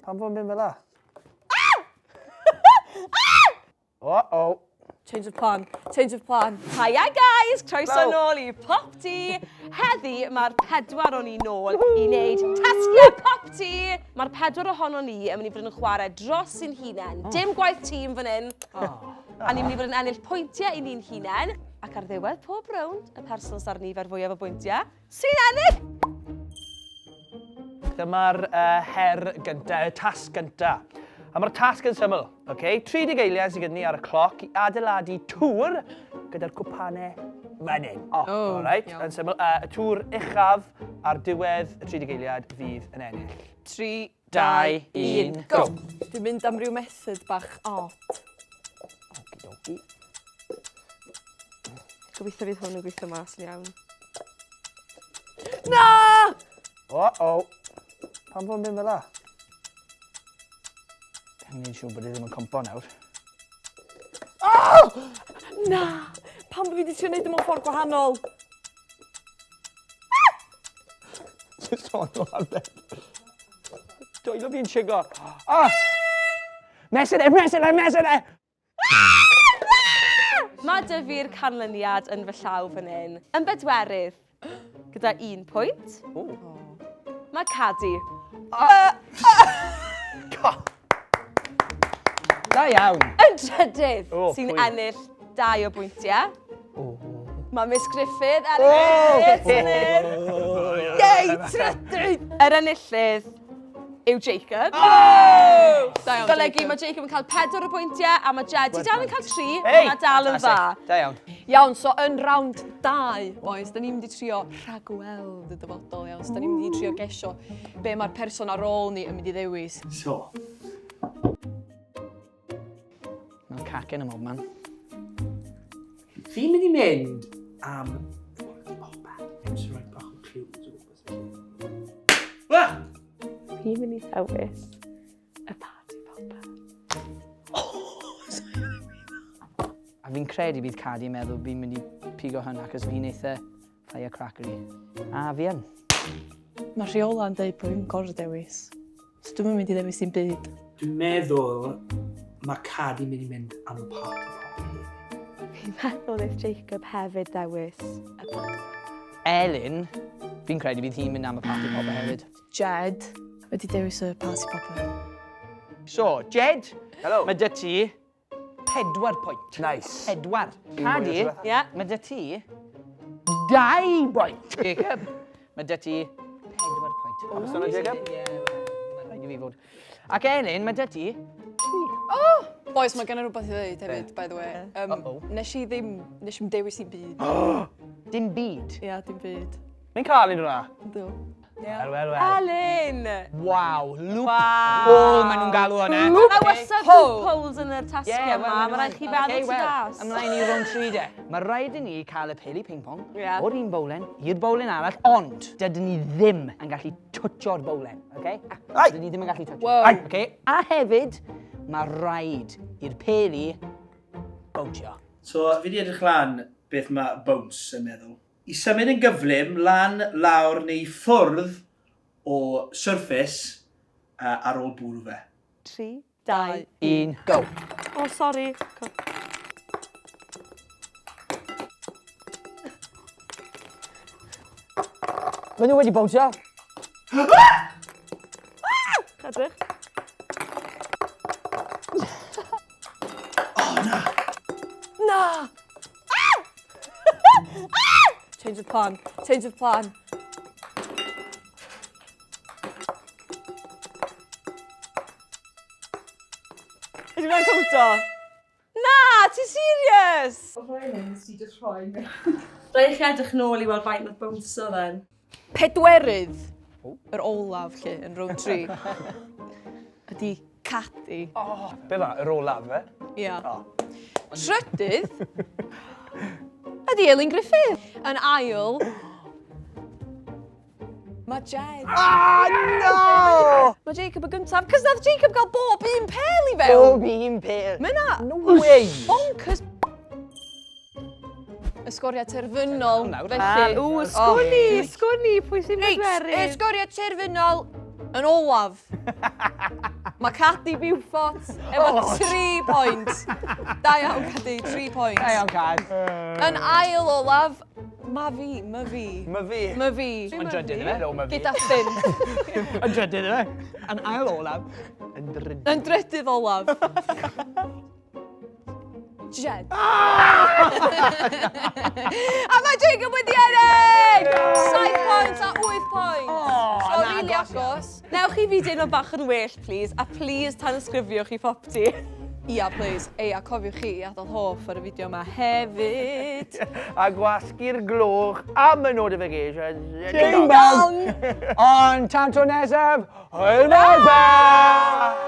Pam fod yn mynd fel la? Change of plan. Hiya guys, croeso nôl i PopT. Heddi mae'r 4 o'n i nôl i wneud tasgau PopT. Mae'r 4 ohono ni yn mynd i fod yn chwarae dros sy'n hunain. Dim gwaith tîm fan hyn. A ni'n mynd i fod yn ennill pwyntiau i ni'n hunain. Ac ar ddiwedd pob rownd, y person sy'r nifer fwyaf o bwyntiau sy'n ennill! Dyma'r her gyntaf, y tasg gyntaf. A mae'r tasg yn syml, okay? 30 eiliad sydd gyda ni ar y cloc i adeiladu tŵr gyda'r cwpanau fan hyn. Alright, yn syml. Y tŵr uchaf ar diwedd y 30 eiliad fydd yn ennill. 3, 2, 1, go! Dwi'n mynd am ryw method bach odd. Okidoki. Gobeithio fydd hwn yn gweithio mas yn iawn. Na! Pam fod yn mynd fel la? Yn gwneud siŵr bod e ddim yn cwmpo nawr. Na! Pam bod fi wedi trio wneud mewn ffordd gwahanol? Jyst o'n o arfer. Doelo fi'n sigo. Mesur e! Mae dy fi'r canlyniad yn fy llaw fan hyn. Yn bedwerydd, gyda 1 pwynt. Mae Cadi. Da iawn. Yn trydydd, sy'n ennill 2 o bwyntiau. Mae Miss Griffith ennill. Yei, trydydd! Yr enillydd yw Jacob. Golygu mae Jacob yn cael 4 o bwyntiau a mae Jed dal yn cael 3. Mae dal yn dda. Da iawn. Iawn, so yn round 2, boys, da ni'n mynd i trio rhagweld y dyfodol, iawn. So da ni'n mynd i trio gesio be mae'r person ar ôl ni yn mynd i ddewis. So. Mae'n cacen am man. Fi'n mynd i mynd am... Fi'n rhaid bach o clues o gwybod. Fi'n mynd i ddewis y party popper. A fi'n credu bydd Cadi yn meddwl fi'n mynd i pigo hwn ac os fi'n eitha firecrackery. A fi yn. Mae Rheola yn dweud bod fi'n gorfod dewis. So dwi'n mynd i ddewis i'n byd. Dwi'n meddwl mae Cadi mynd i mynd am y party popper. Fi'n meddwl eith Jacob hefyd dewis y party popper. Elin, fi'n credu bydd hi'n mynd am y party popper hefyd. Jed wedi dewis y party popper. So, Jed, Hello. mae dy ti 4 pwynt. Nice. 4. Cadi, Ie. mae dy ti 2 pwynt. Jacob, mae dy ti 4 pwynt. Oes yna, Jacob? Ie, mae'n rhaid i fi fod. Ac Elin, mae dy ti 3. Boys, mae gen i rhywbeth i ddweud hefyd, by the way. Nes i ddim dewis i'n byd. Dim byd. Ia, dim byd. Mae'n cael un hwnna? Yndw. Wel. Elin! Waw, loophole maen nhw'n galw hwnna. Mae wastad loopholes yn yr tasgau yma. Mae rhaid chi feddwl ti das. Ymlaen i round 3 de. Mae rhaid i ni cael y peli ping-pong Ie. o'r un bowlen i'r bowlen arall, ond dydyn ni ddim yn gallu twtsio'r bowlen, oce? Dydyn ni ddim yn gallu twtio. Wow. Oce? A hefyd, mae rhaid i'r peli bowtio. So, fi wedi edrych lan beth mae bounce yn meddwl. I symud yn gyflym lan, lawr neu ffwrdd o surface ar ôl bwrw fe. 3, 2, 1, go. O, sori. Mae nhw wedi bowtio. Edrych. Na! Change of plan. Ydych chi'n cwmto? Na, ti'n serious? Rhaid i just rhoi mi. Rhaid chi edrych nôl i weld faint oedd bouncer then. 4, yr olaf lle, yn round 3, ydi Cadi. Be fa, yr olaf fe? Ia. Trydydd ydi Elin Griffith. Yn ail, mae Jed. No! Mae Jacob y gyntaf, cos nath Jacob gael bob un pel i fewn. Bob un pel. Mae na No way! bonkers. Y sgoriau terfynol, Felly, sgwni, pwy sy'n bedwerydd? Y sgoriau terfynol yn olaf. Mae Cadi Beaufort efo 3 pwynt. Da iawn, Cadi, 3 pwynt. Da iawn, Cad. Yn ail olaf, my fi. My fi. My fi. Yn drydydd yna. No, my fi. Gyda 5. Yn drydydd yna. Yn ail olaf. Yn drydydd. Yn drydydd olaf. Jed. A mae Jacob wedi ennill! 7 pwynt a 8 pwynt. So, rili agos. Newch chi fi deud o bach yn well, please, a please tanysgrifiwch i PopT. Ia, please. Ei, a cofiwch chi i adael hoff ar y fideo yma hefyd. A gwasgu'r glwch am y notifications. Ding bell! Ond tan tro nesaf, hwyl mae ba!